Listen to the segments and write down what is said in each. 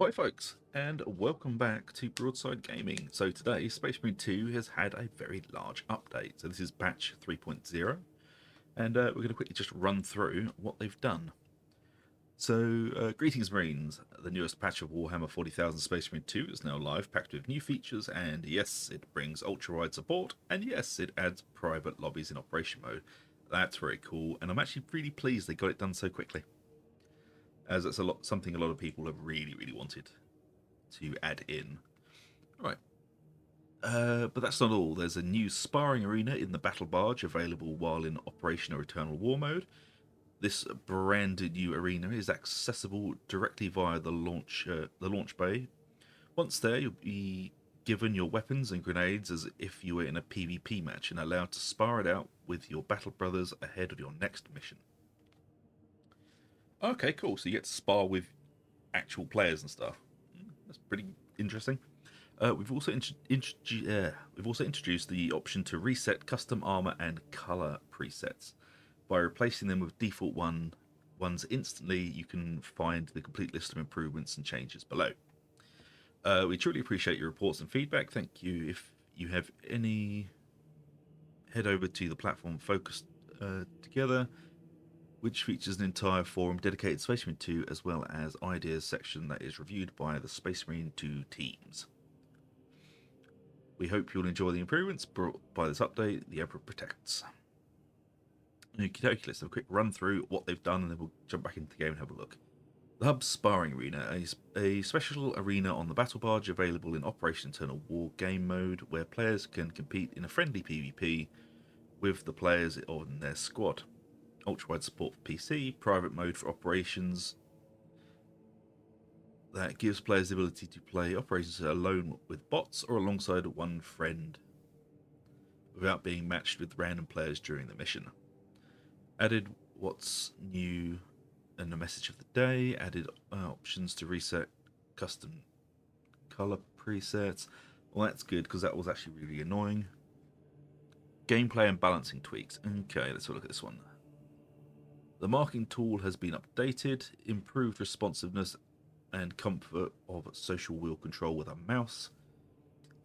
Hi folks, and welcome back to Broadside Gaming. So today, Space Marine 2 has had a very large update. So this is patch 3.0, and we're going to quickly just run through what they've done. So, greetings Marines, the newest patch of Warhammer 40,000 Space Marine 2 is now live, packed with new features, and yes, it brings ultra-wide support, and yes, it adds private lobbies in operation mode. That's very cool, and I'm actually really pleased they got it done so quickly, as it's something a lot of people have really wanted to add in. Right. But that's not all. There's a new sparring arena in the Battle Barge available while in Operation or Eternal War mode. This brand new arena is accessible directly via the launch bay. Once there, you'll be given your weapons and grenades as if you were in a PvP match and allowed to spar it out with your battle brothers ahead of your next mission. Okay, cool. So you get to spar with actual players and stuff. That's pretty interesting. We've also introduced the option to reset custom armor and color presets. By replacing them with default ones instantly, you can find the complete list of improvements and changes below. We truly appreciate your reports and feedback. Thank you. If you have any, head over to the platform Focused Together, which features an entire forum dedicated to Space Marine 2, as well as ideas section that is reviewed by the Space Marine 2 teams. We hope you'll enjoy the improvements brought by this update. The Emperor protects. Okay, let's have a quick run through what they've done, and then we'll jump back into the game and have a look. The Hub Sparring Arena is a special arena on the Battle Barge available in Operation Eternal War game mode, where players can compete in a friendly PvP with the players on their squad. Ultra-wide support for PC, private mode for operations, that gives players the ability to play operations alone with bots or alongside one friend without being matched with random players during the mission. Added what's new and the message of the day. Added options to reset custom color presets. Well, that's good because that was actually really annoying. Gameplay and balancing tweaks. Okay, let's have a look at this one. The marking tool has been updated, improved responsiveness and comfort of social wheel control with a mouse,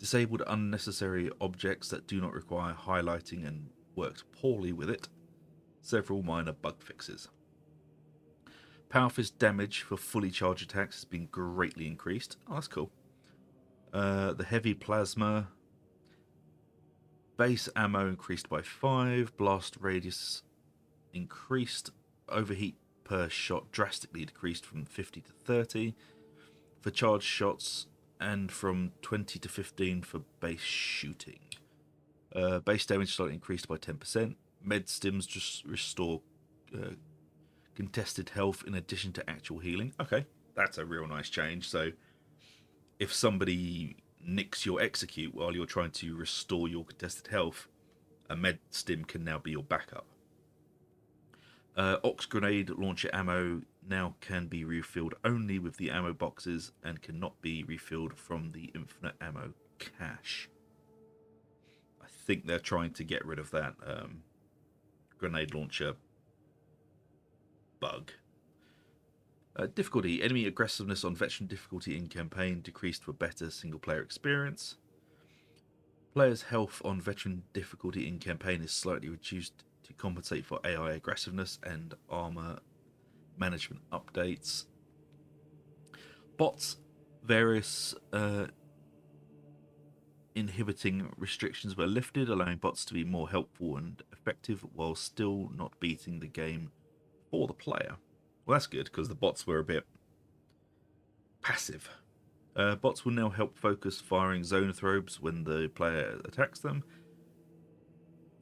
disabled unnecessary objects that do not require highlighting and worked poorly with it, several minor bug fixes. Power fist damage for fully charged attacks has been greatly increased. Oh, that's cool. The heavy plasma base ammo increased by 5, blast radius increased, overheat per shot drastically decreased from 50 to 30 for charged shots, and from 20 to 15 for base shooting. Base damage slightly increased by 10%. Med stims just restore contested health in addition to actual healing. Okay, that's a real nice change. So if somebody nicks your execute while you're trying to restore your contested health, a med stim can now be your backup. Ox grenade launcher ammo now can be refilled only with the ammo boxes and cannot be refilled from the infinite ammo cache. I think they're trying to get rid of that grenade launcher bug. Difficulty. Enemy aggressiveness on veteran difficulty in campaign decreased for better single player experience. Players' health on veteran difficulty in campaign is slightly reduced to compensate for AI aggressiveness and armor management updates. Bots, various inhibiting restrictions were lifted, allowing bots to be more helpful and effective while still not beating the game for the player. Well, that's good because the bots were a bit passive. Bots will now help focus firing zonothropes when the player attacks them.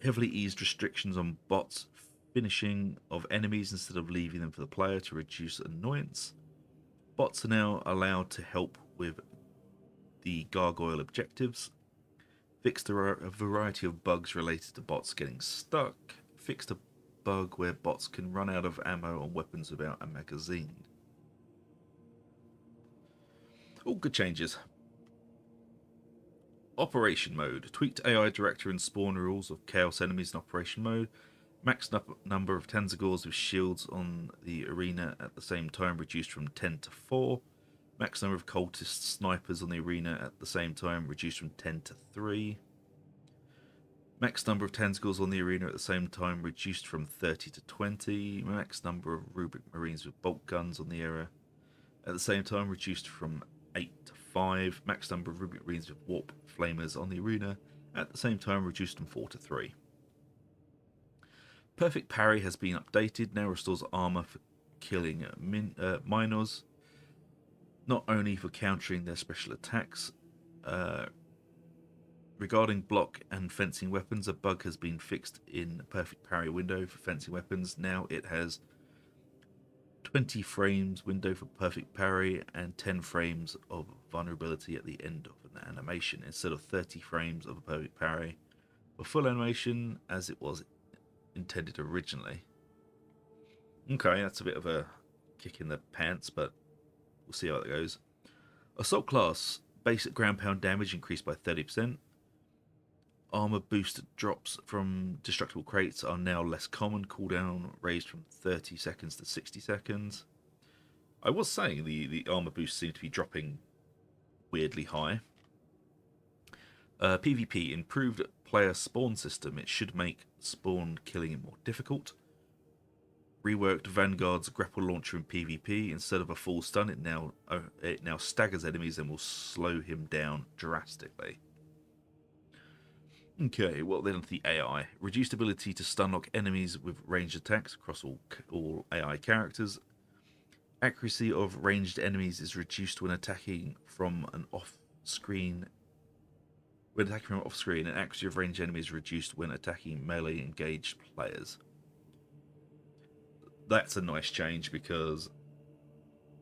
Heavily eased restrictions on bots finishing of enemies instead of leaving them for the player to reduce annoyance. Bots are now allowed to help with the gargoyle objectives. Fixed a variety of bugs related to bots getting stuck. Fixed a bug where bots can run out of ammo on weapons without a magazine. All good changes. Operation mode. Tweaked AI director and spawn rules of chaos enemies in operation mode. Max number of Tanzagors with shields on the arena at the same time reduced from 10 to 4. Max number of cultist snipers on the arena at the same time reduced from 10 to 3. Max number of tentacles on the arena at the same time reduced from 30 to 20. Max number of Rubric Marines with bolt guns on the area at the same time reduced from 8 to 5. Max number of Rubric Marines with warp flamers on the arena at the same time reduced from 4 to 3. Perfect Parry has been updated, now restores armor for killing minors, not only for countering their special attacks. Regarding block and fencing weapons, a bug has been fixed in Perfect Parry window for fencing weapons. Now it has 20 frames window for Perfect Parry and 10 frames of vulnerability at the end of an animation instead of 30 frames of a Perfect Parry for full animation as it was intended originally. Okay, that's a bit of a kick in the pants, but we'll see how it goes. Assault class, basic ground pound damage increased by 30%. Armor boost drops from destructible crates are now less common. Cooldown raised from 30 seconds to 60 seconds. I was saying the armor boosts seem to be dropping weirdly high. PvP, improved player spawn system. It should make spawn killing more difficult. Reworked Vanguard's grapple launcher in PvP. Instead of a full stun, it now staggers enemies and will slow him down drastically. Okay, well then the AI. Reduced ability to stun lock enemies with ranged attacks across all AI characters. Accuracy of ranged enemies is reduced when attacking from an off-screen. When attacking from off-screen, and accuracy of ranged enemies is reduced when attacking melee engaged players. That's a nice change because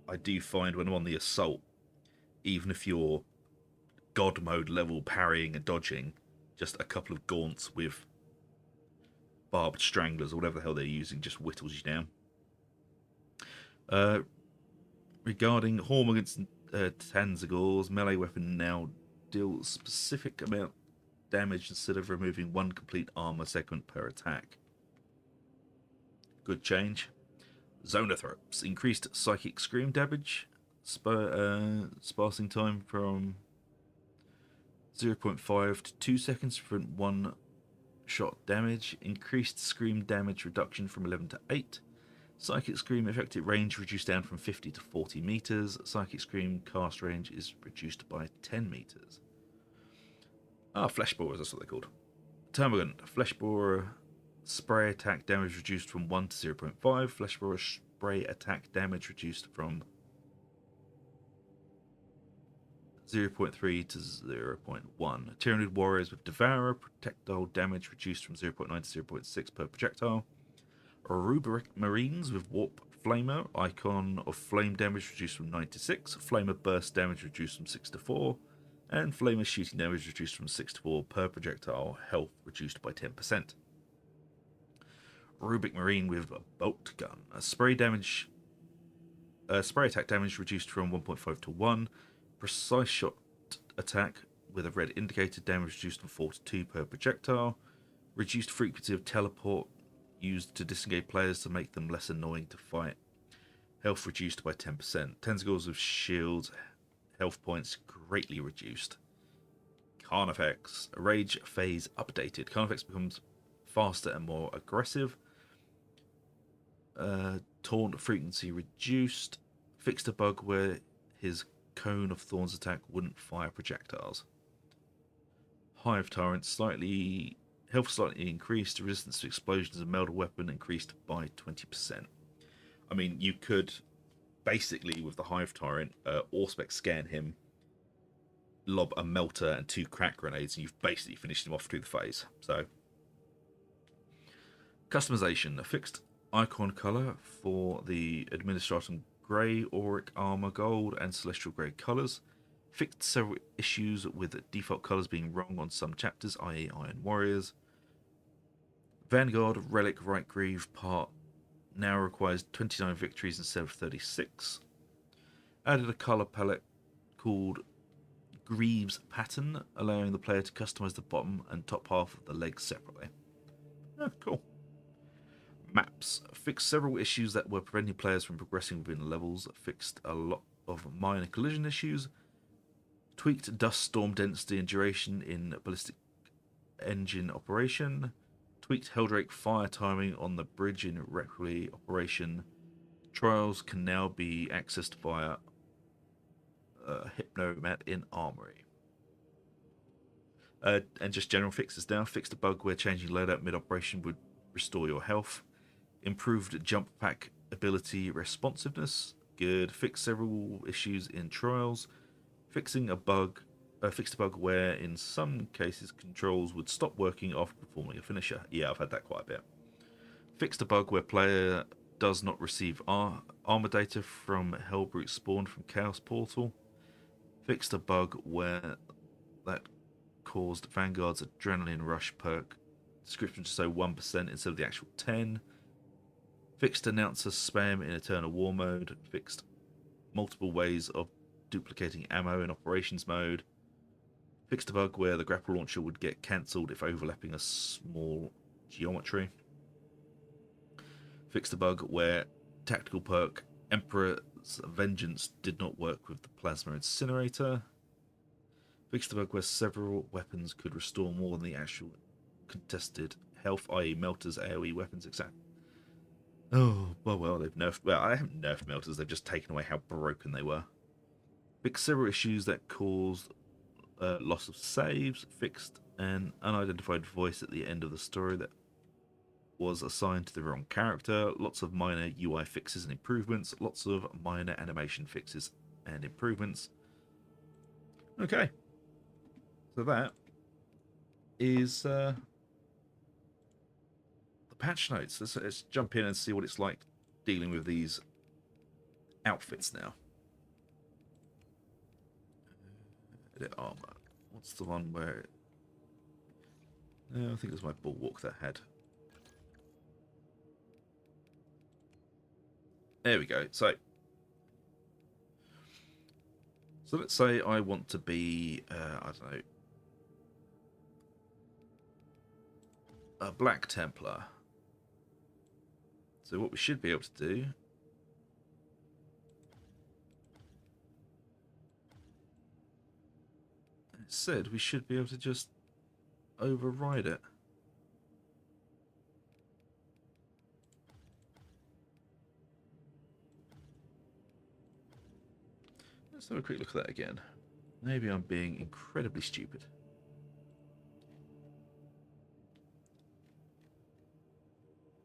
I do find when I'm on the assault, even if you're god mode level parrying and dodging, just a couple of gaunts with barbed stranglers or whatever the hell they're using just whittles you down. Regarding Horm against Tanzagors, melee weapon now deals specific amount damage instead of removing one complete armor segment per attack. Good change. Zonathropes, increased psychic scream damage, sparsing time from 0.5 to 2 seconds for one shot damage, increased scream damage reduction from 11 to 8, psychic scream effective range reduced down from 50 to 40 meters, psychic scream cast range is reduced by 10 meters. Flesh borers, that's what they're called. Termagant, flesh borer spray attack damage reduced from 1 to 0.5, flesh borer spray attack damage reduced from 0.3 to 0.1. Tyranid warriors with Devourer, projectile damage reduced from 0.9 to 0.6 per projectile. Rubric Marines with Warp Flamer, icon of flame damage reduced from 9 to 6. Flamer burst damage reduced from 6 to 4. And Flamer shooting damage reduced from 6 to 4 per projectile, health reduced by 10%. Rubric Marine with a bolt gun. Spray attack damage reduced from 1.5 to 1. Precise shot attack with a red indicator damage reduced from 4 to 2 per projectile. Reduced frequency of teleport used to disengage players to make them less annoying to fight. Health reduced by 10%. Tentacles with shields, health points greatly reduced. Carnifex, Rage phase updated. Carnifex becomes faster and more aggressive. Taunt frequency reduced. Fixed a bug where his Cone of Thorns attack wouldn't fire projectiles. Hive Tyrant, health slightly increased. Resistance to explosions and melee weapon increased by 20%. I mean, you could basically, with the Hive Tyrant, Auspex scan him, lob a melter and 2 crack grenades, and you've basically finished him off through the phase. So, customization: a fixed icon color for the Administratum Grey, Auric Armor Gold, and Celestial Grey colours. Fixed several issues with default colours being wrong on some chapters, i.e. Iron Warriors. Vanguard Relic Right Greave part now requires 29 victories instead of 36. Added a colour palette called Greaves Pattern, allowing the player to customise the bottom and top half of the legs separately. Cool. Maps. Fixed several issues that were preventing players from progressing within levels. Fixed a lot of minor collision issues, tweaked dust storm density and duration in ballistic engine operation, tweaked Helldrake fire timing on the bridge in Requiem operation. Trials can now be accessed via Hypnomat in Armory. And just general fixes now. Fixed a bug where changing loadout mid-operation would restore your health. Improved jump pack ability responsiveness. Good. Fixed several issues in Trials. Fixed a bug where in some cases controls would stop working after performing a finisher. Yeah, I've had that quite a bit. Fixed a bug where player does not receive armor data from Hellbrute spawned from Chaos Portal. Fixed a bug where that caused Vanguard's Adrenaline Rush perk description to show 1% instead of the actual 10. Fixed announcer spam in Eternal War mode. Fixed multiple ways of duplicating ammo in operations mode. Fixed a bug where the grapple launcher would get cancelled if overlapping a small geometry. Fixed a bug where tactical perk Emperor's Vengeance did not work with the Plasma Incinerator. Fixed a bug where several weapons could restore more than the actual contested health, i.e. melters, AoE weapons, etc. Oh, well, they've nerfed... Well, I haven't nerfed melters, they've just taken away how broken they were. Fixed several issues that caused loss of saves. Fixed an unidentified voice at the end of the story that was assigned to the wrong character. Lots of minor UI fixes and improvements. Lots of minor animation fixes and improvements. Okay. So that is the patch notes. Let's jump in and see what it's like dealing with these outfits now. Edit armor. What's the one where... I think it was my bulwark that had... There we go. So let's say I want to be, I don't know, a Black Templar. So what we should be able to do said we should be able to just override it. Let's have a quick look at that again. Maybe I'm being incredibly stupid.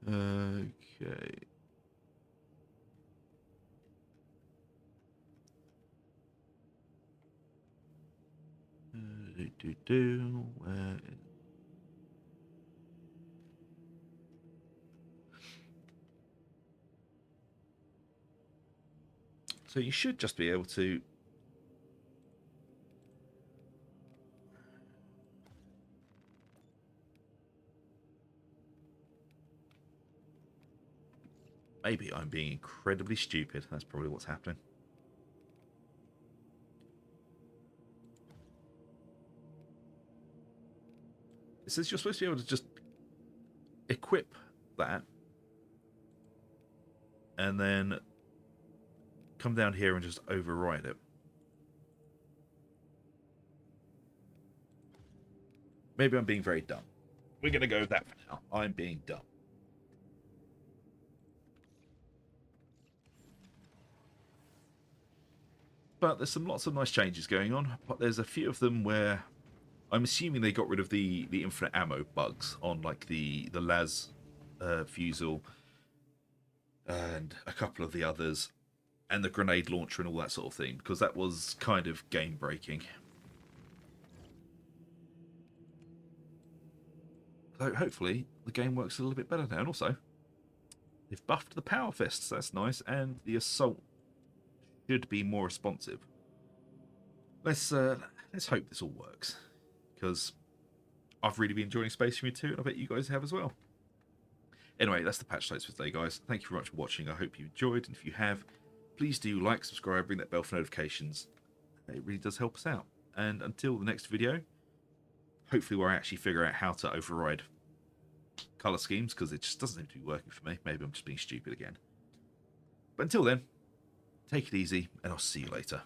Okay. Where is... So you should just be able to maybe I'm being incredibly stupid. That's probably what's happening. It says you're supposed to be able to just equip that and then come down here and just override it. Maybe I'm being very dumb. We're going to go with that for now. I'm being dumb. But there's lots of nice changes going on. But there's a few of them where I'm assuming they got rid of the infinite ammo bugs on like the las fusel and a couple of the others, and the grenade launcher and all that sort of thing, because that was kind of game breaking. So hopefully the game works a little bit better now. And also, they've buffed the power fists. That's nice, and the assault should be more responsive. Let's hope this all works, because I've really been enjoying Space Marine 2, and I bet you guys have as well. Anyway, that's the patch notes for today, guys. Thank you very much for watching. I hope you enjoyed, and if you have, please do like, subscribe, ring that bell for notifications. It really does help us out. And until the next video, hopefully where I actually figure out how to override colour schemes, because it just doesn't seem to be working for me. Maybe I'm just being stupid again. But until then, take it easy, and I'll see you later.